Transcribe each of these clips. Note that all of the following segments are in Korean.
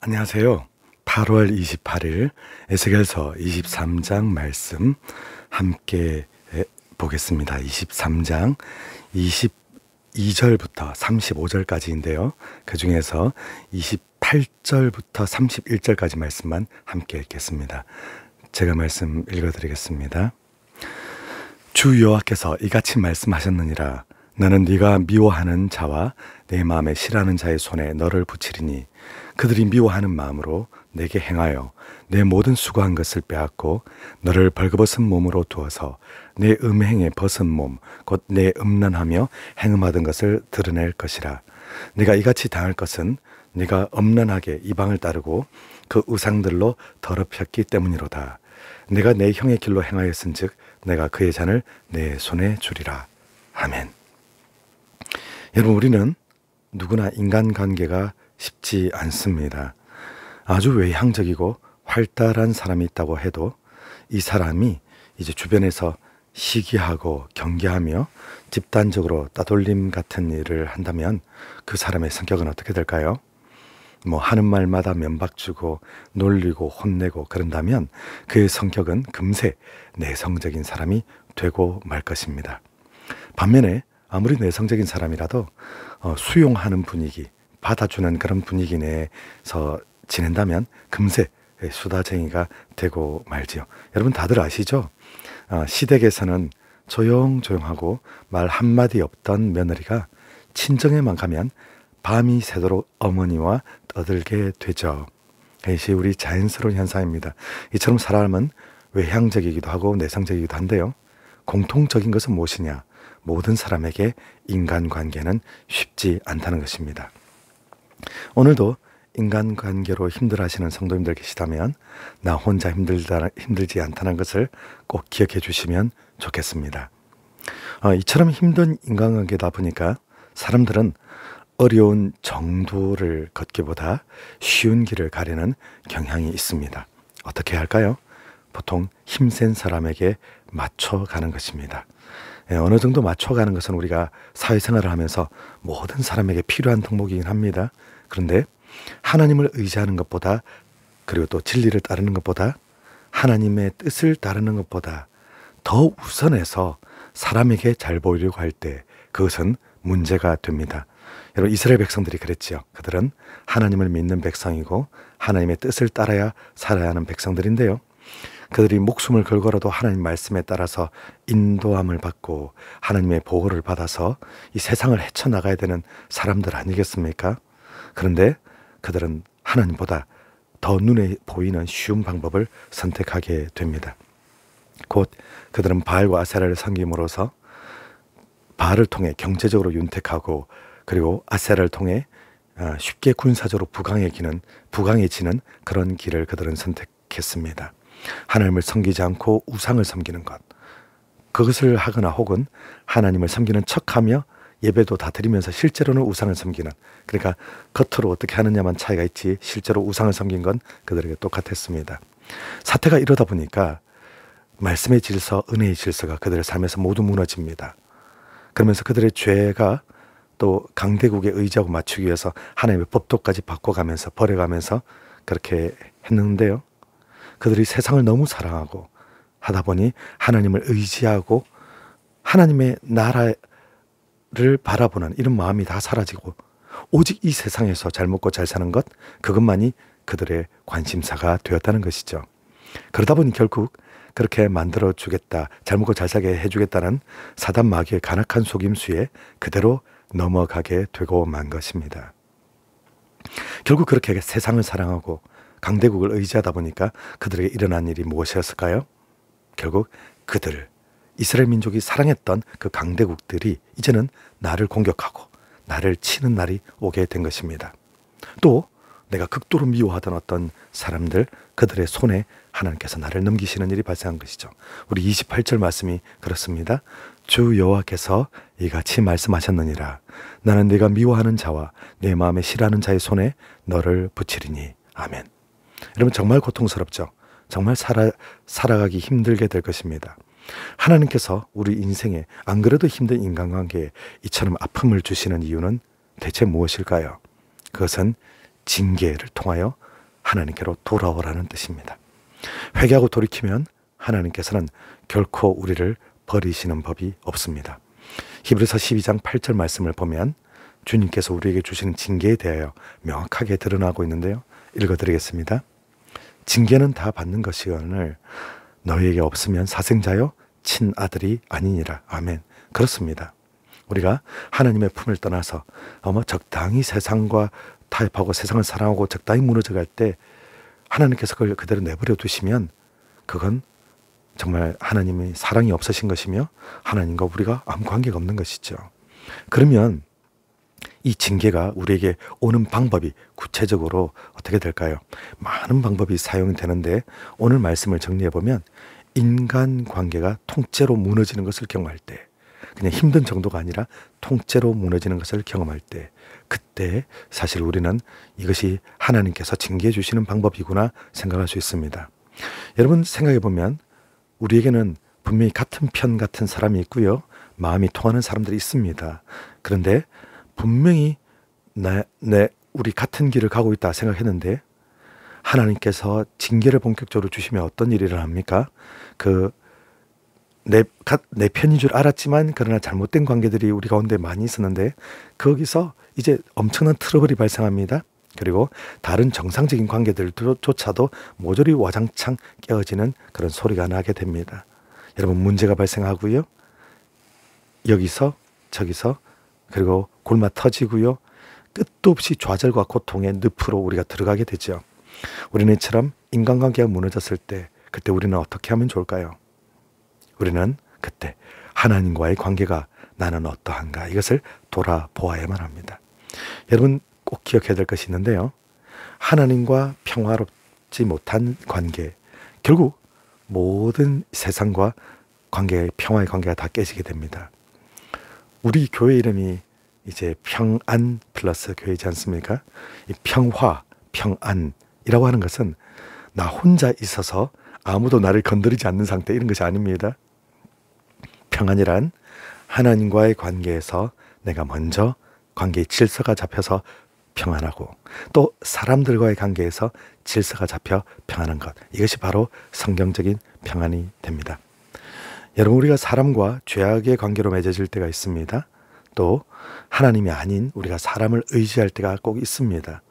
안녕하세요. 8월 28일 에스겔서 23장 말씀 함께 보겠습니다. 23장 22절부터 35절까지인데요. 그 중에서 28절부터 31절까지 말씀만 함께 읽겠습니다. 제가 말씀 읽어드리겠습니다. 주 여호와께서 이같이 말씀하셨느니라. 너는 네가 미워하는 자와 내 마음에 싫어하는 자의 손에 너를 붙이리니 그들이 미워하는 마음으로 내게 행하여 내 모든 수고한 것을 빼앗고 너를 벌거벗은 몸으로 두어서 내 음행에 벗은 몸 곧 내 음란하며 행음하던 것을 드러낼 것이라. 네가 이같이 당할 것은 네가 엄란하게 이방을 따르고 그 우상들로 더럽혔기 때문이로다. 내가 내 형의 길로 행하였은즉 내가 그의 잔을 내 손에 주리라. 아멘. 여러분, 우리는 누구나 인간관계가 쉽지 않습니다. 아주 외향적이고 활달한 사람이 있다고 해도 이 사람이 이제 주변에서 시기하고 경계하며 집단적으로 따돌림 같은 일을 한다면 그 사람의 성격은 어떻게 될까요? 하는 말마다 면박 주고 놀리고 혼내고 그런다면 그의 성격은 금세 내성적인 사람이 되고 말 것입니다. 반면에 아무리 내성적인 사람이라도 수용하는 분위기, 받아주는 그런 분위기 내에서 지낸다면 금세 수다쟁이가 되고 말지요. 여러분 다들 아시죠? 시댁에서는 조용조용하고 말 한마디 없던 며느리가 친정에만 가면 밤이 새도록 어머니와 떠들게 되죠. 이것이 우리 자연스러운 현상입니다. 이처럼 사람은 외향적이기도 하고 내성적이기도 한데요. 공통적인 것은 무엇이냐? 모든 사람에게 인간관계는 쉽지 않다는 것입니다. 오늘도 인간관계로 힘들어하시는 성도님들 계시다면 나 혼자 힘들지 않다는 것을 꼭 기억해 주시면 좋겠습니다. 이처럼 힘든 인간관계다 보니까 사람들은 어려운 정도를 걷기보다 쉬운 길을 가려는 경향이 있습니다. 어떻게 할까요? 보통 힘센 사람에게 맞춰가는 것입니다. 어느 정도 맞춰가는 것은 우리가 사회생활을 하면서 모든 사람에게 필요한 덕목이긴 합니다. 그런데 하나님을 의지하는 것보다, 그리고 또 진리를 따르는 것보다, 하나님의 뜻을 따르는 것보다 더 우선해서 사람에게 잘 보이려고 할 때 그것은 문제가 됩니다. 여러분, 이스라엘 백성들이 그랬지요. 그들은 하나님을 믿는 백성이고 하나님의 뜻을 따라야 살아야 하는 백성들인데요. 그들이 목숨을 걸고라도 하나님 말씀에 따라서 인도함을 받고 하나님의 보호를 받아서 이 세상을 헤쳐나가야 되는 사람들 아니겠습니까? 그런데 그들은 하나님보다 더 눈에 보이는 쉬운 방법을 선택하게 됩니다. 곧 그들은 바알과 아세라를 섬김으로써 바알을 통해 경제적으로 윤택하고 그리고 아세라를 통해 쉽게 군사적으로 부강해지는 그런 길을 그들은 선택했습니다. 하나님을 섬기지 않고 우상을 섬기는 것, 그것을 하거나 혹은 하나님을 섬기는 척하며 예배도 다 드리면서 실제로는 우상을 섬기는, 그러니까 겉으로 어떻게 하느냐만 차이가 있지 실제로 우상을 섬긴 건 그들에게 똑같았습니다. 사태가 이러다 보니까 말씀의 질서, 은혜의 질서가 그들의 삶에서 모두 무너집니다. 그러면서 그들의 죄가 또 강대국에 의지하고 맞추기 위해서 하나님의 법도까지 바꿔가면서 버려가면서 그렇게 했는데요. 그들이 세상을 너무 사랑하고 하다 보니 하나님을 의지하고 하나님의 나라를 바라보는 이런 마음이 다 사라지고 오직 이 세상에서 잘 먹고 잘 사는 것, 그것만이 그들의 관심사가 되었다는 것이죠. 그러다 보니 결국 그렇게 만들어주겠다, 잘 먹고 잘 살게 해주겠다는 사단 마귀의 간악한 속임수에 그대로 넘어가게 되고 만 것입니다. 결국 그렇게 세상을 사랑하고 강대국을 의지하다 보니까 그들에게 일어난 일이 무엇이었을까요? 결국 이스라엘 민족이 사랑했던 그 강대국들이 이제는 나를 공격하고 나를 치는 날이 오게 된 것입니다. 또 내가 극도로 미워하던 어떤 사람들, 그들의 손에 하나님께서 나를 넘기시는 일이 발생한 것이죠. 우리 28절 말씀이 그렇습니다. 주 여호와께서 이같이 말씀하셨느니라. 나는 네가 미워하는 자와 내 마음에 싫어하는 자의 손에 너를 붙이리니. 아멘. 여러분, 정말 고통스럽죠. 정말 살아가기 힘들게 될 것입니다. 하나님께서 우리 인생에 안 그래도 힘든 인간관계에 이처럼 아픔을 주시는 이유는 대체 무엇일까요? 그것은 징계를 통하여 하나님께로 돌아오라는 뜻입니다. 회개하고 돌이키면 하나님께서는 결코 우리를 버리시는 법이 없습니다. 히브리서 12장 8절 말씀을 보면 주님께서 우리에게 주시는 징계에 대하여 명확하게 드러나고 있는데요. 읽어드리겠습니다. 징계는 다 받는 것이거늘 너희에게 없으면 사생자여 친아들이 아니니라. 아멘. 그렇습니다. 우리가 하나님의 품을 떠나서 적당히 세상과 타협하고 세상을 사랑하고 적당히 무너져갈 때 하나님께서 그걸 그대로 내버려 두시면 그건 정말 하나님의 사랑이 없으신 것이며 하나님과 우리가 아무 관계가 없는 것이죠. 그러면 이 징계가 우리에게 오는 방법이 구체적으로 어떻게 될까요? 많은 방법이 사용되는데 오늘 말씀을 정리해보면 인간관계가 통째로 무너지는 것을 경험할 때, 그냥 힘든 정도가 아니라 통째로 무너지는 것을 경험할 때, 그때 사실 우리는 이것이 하나님께서 징계해 주시는 방법이구나 생각할 수 있습니다. 여러분 생각해보면 우리에게는 분명히 같은 편 같은 사람이 있고요. 마음이 통하는 사람들이 있습니다. 그런데 분명히 우리 같은 길을 가고 있다 생각했는데 하나님께서 징계를 본격적으로 주시면 어떤 일이 일어납니까? 내 편인 줄 알았지만 그러나 잘못된 관계들이 우리 가운데 많이 있었는데 거기서 이제 엄청난 트러블이 발생합니다. 그리고 다른 정상적인 관계들조차도 모조리 와장창 깨어지는 그런 소리가 나게 됩니다. 여러분 문제가 발생하고요. 여기서 저기서 그리고 골마 터지고요. 끝도 없이 좌절과 고통의 늪으로 우리가 들어가게 되죠. 우리는 이처럼 인간관계가 무너졌을 때 그때 우리는 어떻게 하면 좋을까요? 우리는 그때 하나님과의 관계가 나는 어떠한가 이것을 돌아보아야만 합니다. 여러분 꼭 기억해야 될 것이 있는데요. 하나님과 평화롭지 못한 관계, 결국 모든 세상과 평화의 관계가 다 깨지게 됩니다. 우리 교회 이름이 이제 평안 플러스 교회이지 않습니까? 이 평화, 평안이라고 하는 것은 나 혼자 있어서 아무도 나를 건드리지 않는 상태 이런 것이 아닙니다. 평안이란 하나님과의 관계에서 내가 먼저 관계의 질서가 잡혀서 평안하고 또 사람들과의 관계에서 질서가 잡혀 평안한 것, 이것이 바로 성경적인 평안이 됩니다. 여러분 우리가 사람과 죄악의 관계로 맺어질 때가 있습니다. 또 하나님이 아닌 우리가 사람을 의지할 때가 꼭 있습니다.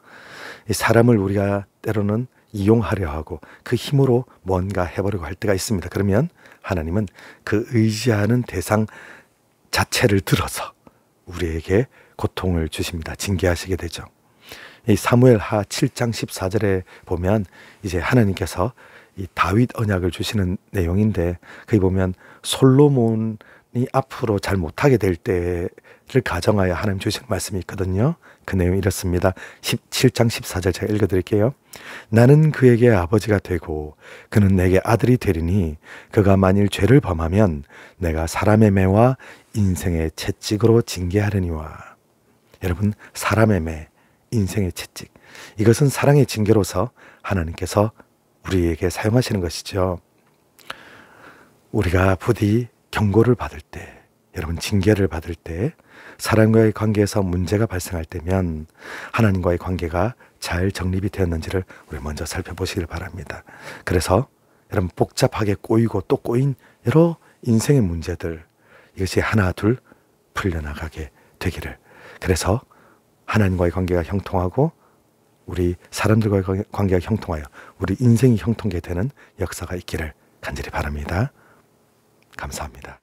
이 사람을 우리가 때로는 이용하려 하고 그 힘으로 뭔가 해보려고 할 때가 있습니다. 그러면 하나님은 그 의지하는 대상 자체를 들어서 우리에게 고통을 주십니다. 징계하시게 되죠. 이 사무엘하 7장 14절에 보면 이제 하나님께서 이 다윗 언약을 주시는 내용인데 거기 보면 솔로몬이 앞으로 잘 못하게 될 때를 가정하여 하나님 주시는 말씀이 있거든요. 그 내용이 이렇습니다. 7장 14절 제가 읽어드릴게요. 나는 그에게 아버지가 되고 그는 내게 아들이 되리니 그가 만일 죄를 범하면 내가 사람의 매와 인생의 채찍으로 징계하려니와. 여러분 사람의 매, 인생의 채찍, 이것은 사랑의 징계로서 하나님께서 우리에게 사용하시는 것이죠. 우리가 부디 경고를 받을 때, 여러분 징계를 받을 때 사람과의 관계에서 문제가 발생할 때면 하나님과의 관계가 잘 정립이 되었는지를 우리 먼저 살펴보시길 바랍니다. 그래서 여러분 복잡하게 꼬이고 또 꼬인 여러 인생의 문제들, 이것이 하나 둘 풀려나가게 되기를, 그래서 하나님과의 관계가 형통하고 우리 사람들과의 관계가 형통하여 우리 인생이 형통하게 되는 역사가 있기를 간절히 바랍니다. 감사합니다.